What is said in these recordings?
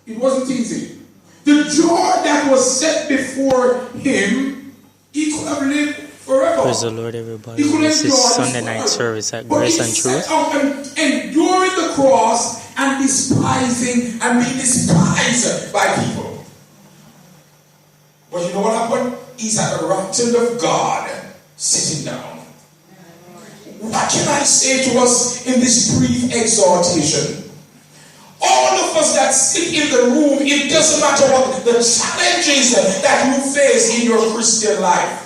It wasn't easy. The joy that was set before him, he could have lived forever. Praise the Lord, everybody. This is Sunday night service at Grace and Truth. Enduring the cross and despising and being despised by people. But you know what happened? He's at the right hand of God, sitting down. What can I say to us in this brief exhortation? All of us that sit in the room, it doesn't matter what the challenges that you face in your Christian life,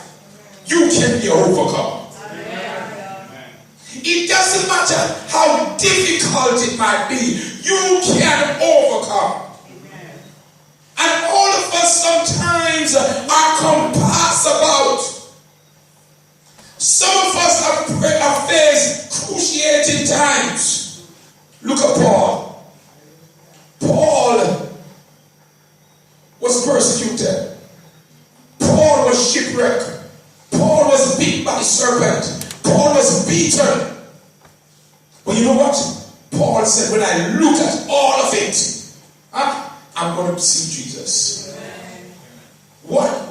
you can be overcome. It doesn't matter how difficult it might be, you can overcome. And all of us sometimes are compassed about. Some of us have faced cruciating times. Look at Paul. Paul was persecuted. Paul was shipwrecked. Paul was beaten by the serpent. Paul was beaten. But you know what? Paul said, when I look at all of it, I'm going to see Jesus. What a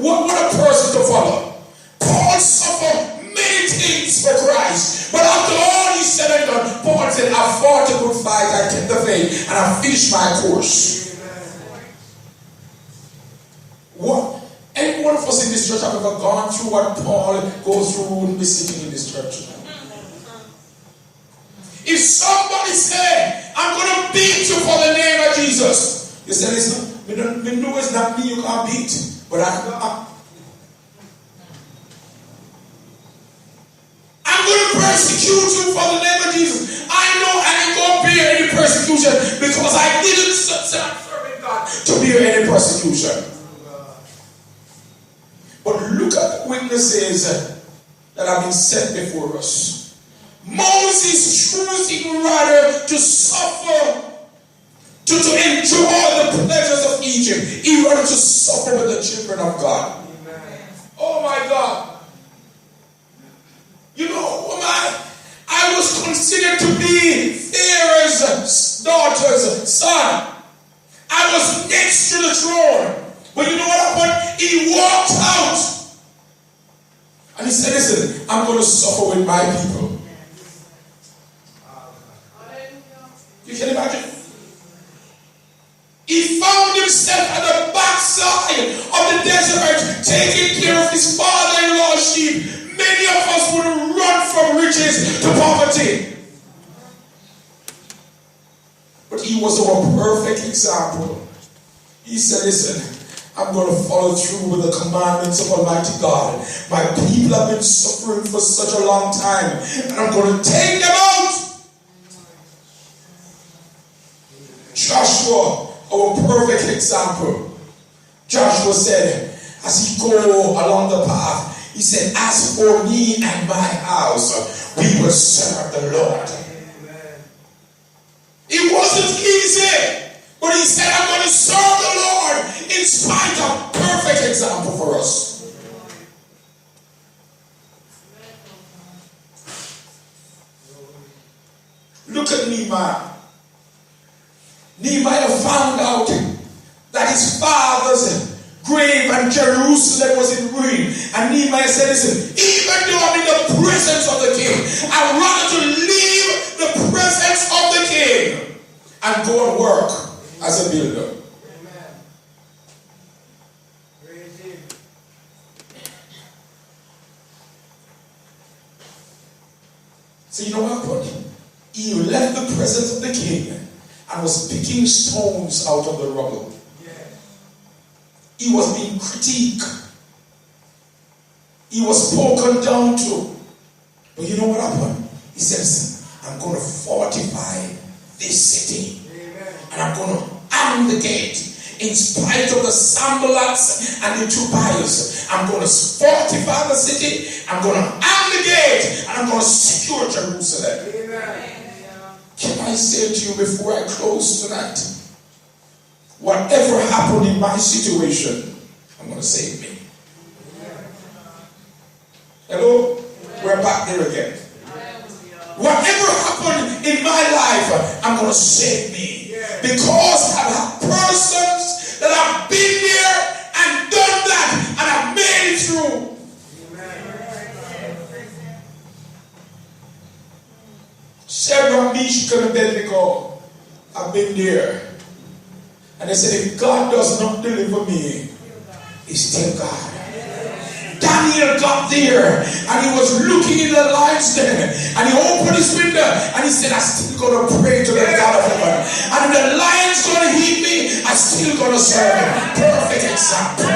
person to follow. Paul suffered many things for Christ. But after all he said and done, Paul said, I fought a good fight, I kept the faith, and I finished my course. Any one of us in this church have ever gone through what Paul goes through wouldn't be sitting in this church. If somebody said, I'm going to beat you for the name of Jesus, you say, listen, we know it's not me you can't beat, but I'm going to persecute you for the name of Jesus. I know I ain't going to bear any persecution because I didn't serve God to bear any persecution. But look at the witnesses that have been set before us. Moses choosing rather to suffer, to enjoy the pleasures of Egypt, he rather to suffer with the children of God. Amen. Oh my God. You know, I was considered to be Pharaoh's daughter's son. I was next to the throne. But you know what happened? He walked out. And he said, listen, I'm going to suffer with my people. You can imagine? He found himself at the backside of the desert, taking care of his father-in-law's sheep. Many of us would run from riches to poverty. But he was our perfect example. He said, listen, I'm going to follow through with the commandments of Almighty God. My people have been suffering for such a long time, and I'm going to take them out. Joshua, our perfect example. Joshua said, as he go along the path, he said, as for me and my house, we will serve the Lord. It wasn't easy, but he said, I'm going to serve the Lord in spite of perfect example for us. Look at Nehemiah. Nehemiah found out that his father's grave and Jerusalem was in ruin. And Nehemiah said, listen, even though I'm in the presence of the king, I'd rather to leave the presence of the king and go and work as a builder. Amen. So you know what happened? He left the presence of the king and was picking stones out of the rubble. He was being critiqued. He was spoken down to. But you know what happened? He says, I'm going to fortify this city. Amen. And I'm going to arm the gate. In spite of the Sanballats and the Tobias, I'm going to fortify the city. I'm going to arm the gate. And I'm going to secure Jerusalem. Amen. Can I say to you before I close tonight, whatever happened in my situation, I'm going to save me. Hello? We're back there again. Whatever happened in my life, I'm going to save me. Because I'm a person to Abednego. I've been there. And they said, if God does not deliver me, he's still God. Daniel got there and he was looking in the lion's den and he opened his window and he said, I'm still going to pray to the God of heaven. And if the lion's going to eat me, I'm still going to serve him. Perfect example.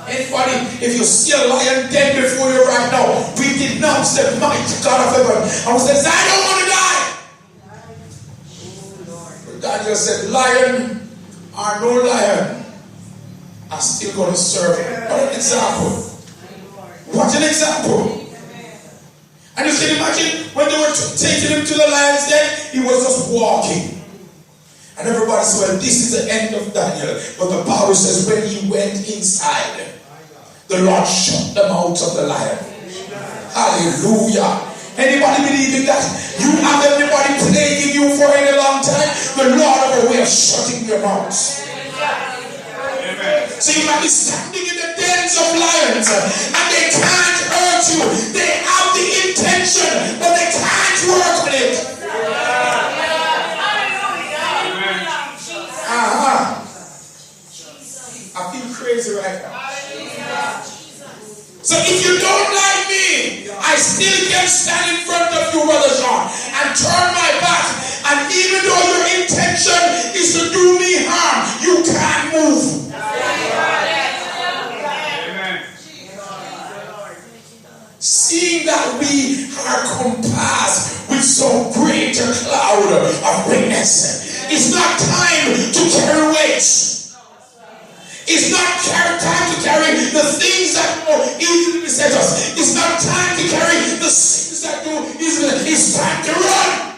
Anybody, if you see a lion dead before you right now, we denounce the mighty God of heaven. And we say, I don't want to die. But Daniel said, lion or no lion, I'm still going to serve him. What an example. What an example. And you can imagine when they were taking him to the lion's den, he was just walking. And everybody said, well, this is the end of Daniel. But the Bible says when he went inside, the Lord shut the mouth of the lion. Hallelujah. Anybody believe in that? You have everybody plaguing you for a long time. The Lord of the way of shutting your mouth. So you might be standing in the dens of lions and they can't hurt you. They have the intention, but they can't work on it. I feel crazy right now. So if you don't like me, I still can stand in front of you, Brother John, and turn my back. And even though your intention is to do me harm, you can't move. Seeing that we are compassed with so great a cloud of witness, it's not time to carry weights. It's not time to carry the things that easily beset us. It's not time to carry the sins that do easily. It's time to run.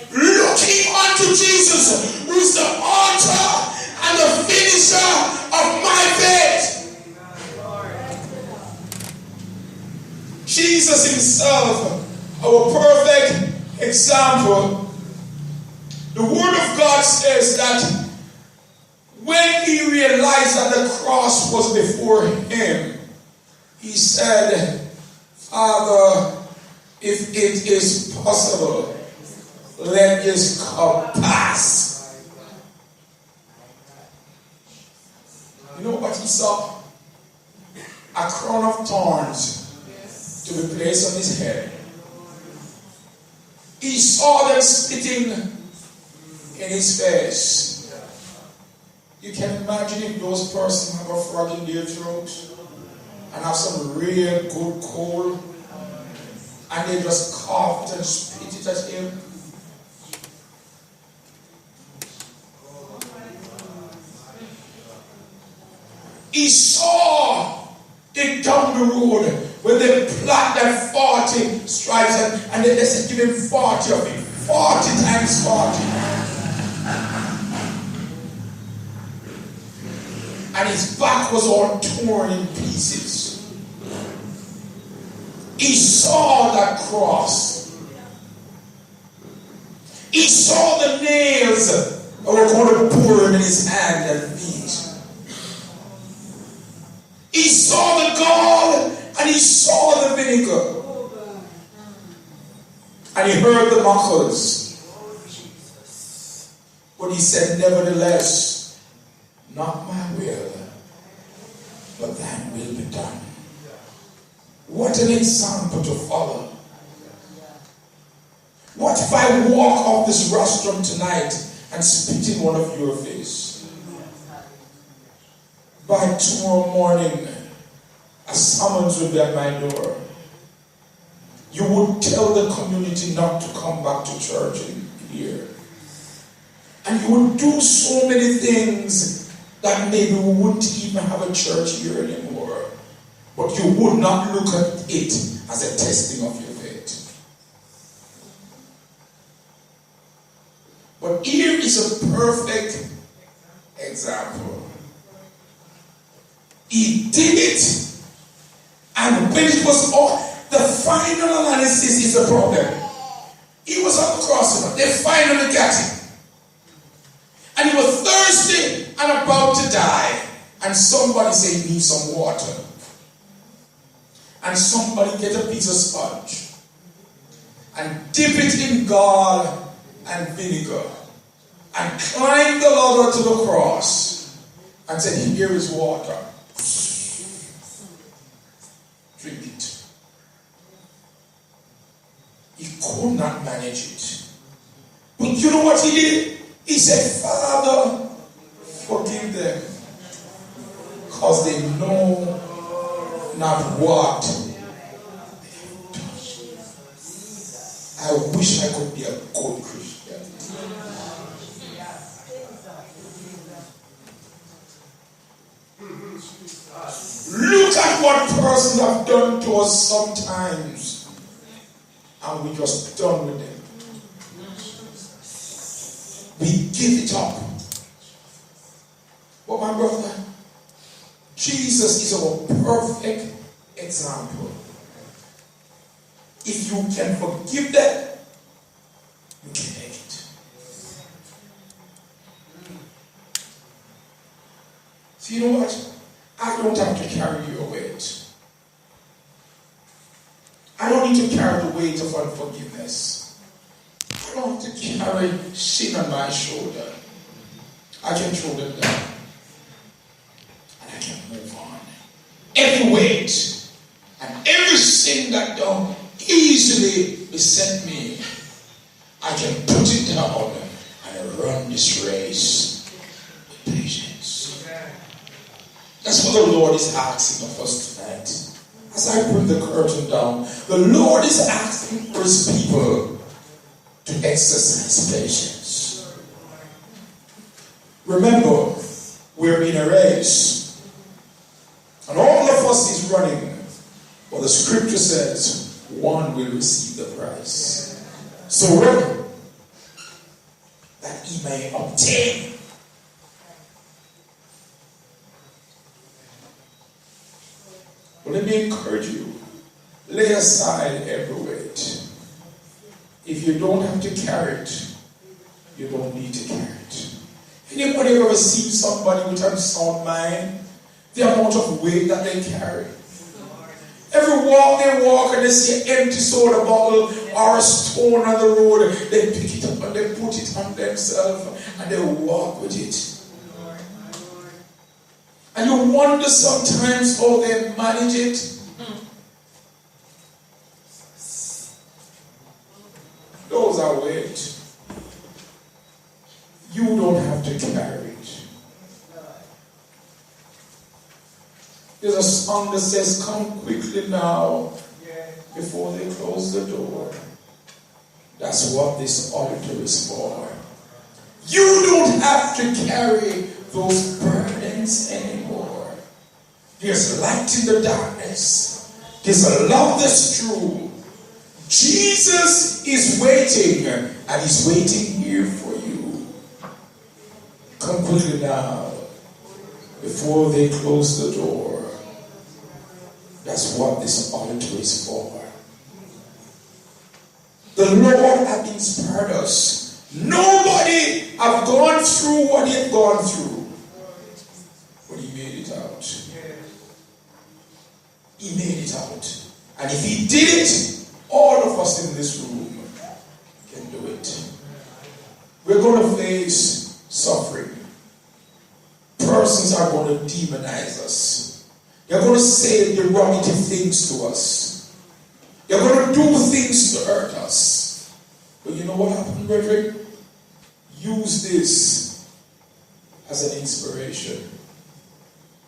Looking unto Jesus, who is the author and the finisher of my faith. Jesus himself, our perfect example. The word of God says that when he realized that the cross was before him, he said, Father, if it is possible, let this cup pass. You know what he saw? A crown of thorns to be placed on his head. He saw them spitting in his face. You can imagine if those persons have a frog in their throat and have some real good cold and they just coughed and spit it at him. He saw it down the road when they plot that 40 stripes and they said give him 40 of it. 40 times 40. And his back was all torn in pieces. He saw that cross. He saw the nails that were going to burn in his hand and feet. He saw the gall and he saw the vinegar. And he heard the mockers. But he said, nevertheless, not my will, but thine will be done. What an example to follow. What if I walk off this rostrum tonight and spit in one of your face? By tomorrow morning, a summons will be at my door. You would tell the community not to come back to church here. And you would do so many things that maybe we wouldn't even have a church here anymore. But you would not look at it as a testing of your faith. But here is a perfect example. He did it, and when it was all, the final analysis is the problem. He was on the cross, they finally got him. And he was thirsty and about to die. And somebody said, need some water. and somebody get a piece of sponge and dip it in gall and vinegar and climb the ladder to the cross and said, here is water. Drink it. He could not manage it. But you know what he did? He said, Father, forgive them, because they know not what they've done. I wish I could be a good Christian. Look at what persons have done to us sometimes, and we just done with them. We give it up. But my brother, Jesus is our perfect example. If you can forgive them, you can make it. So you know what? I don't have to carry your weight. I don't need to carry the weight of unforgiveness. I don't have to carry sin on my shoulder. I can throw them down. And I can move on. Every weight and every sin that don't easily beset me, I can put it down and run this race with patience. That's what the Lord is asking of us tonight. As I put the curtain down, the Lord is asking for his people to exercise patience. Remember, we're in a race, and all of us is running, but the scripture says one will receive the prize. So run that he may obtain. Well, let me encourage you, lay aside every weight. If you don't have to carry it, you don't need to carry it. Anybody ever seen somebody with unsound mind? The amount of weight that they carry. Every walk they walk and they see an empty soda bottle or a stone on the road, they pick it up and they put it on themselves and they walk with it. And you wonder sometimes how they manage it. Those are weight. You don't have to carry it. There's a song that says, come quickly now before they close the door. That's what this altar is for. You don't have to carry those burdens anymore. There's light in the darkness. There's a love that's true. Jesus is waiting, and he's waiting here for you. Come quickly now before they close the door. That's what this altar is for. The Lord has inspired us. Nobody have gone through what he had gone through, but he made it out. He made it out. And if he did it, all of us in this room can do it. We're going to face suffering. Persons are going to demonize us. They're going to say derogatory things to us. They're going to do things to hurt us. But you know what happened, brethren? Use this as an inspiration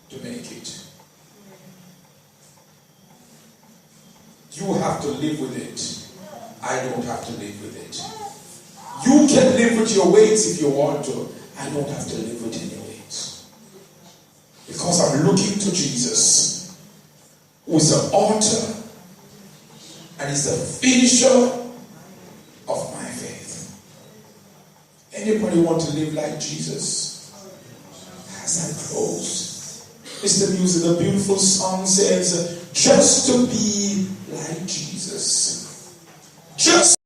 to make it. You have to live with it. I don't have to live with it. You can live with your weights if you want to. I don't have to live with any weights. Because I'm looking to Jesus, who is the author and is the finisher of my faith. Anybody want to live like Jesus? As I close, Mr. Music, the beautiful song says, just to be like Jesus. Just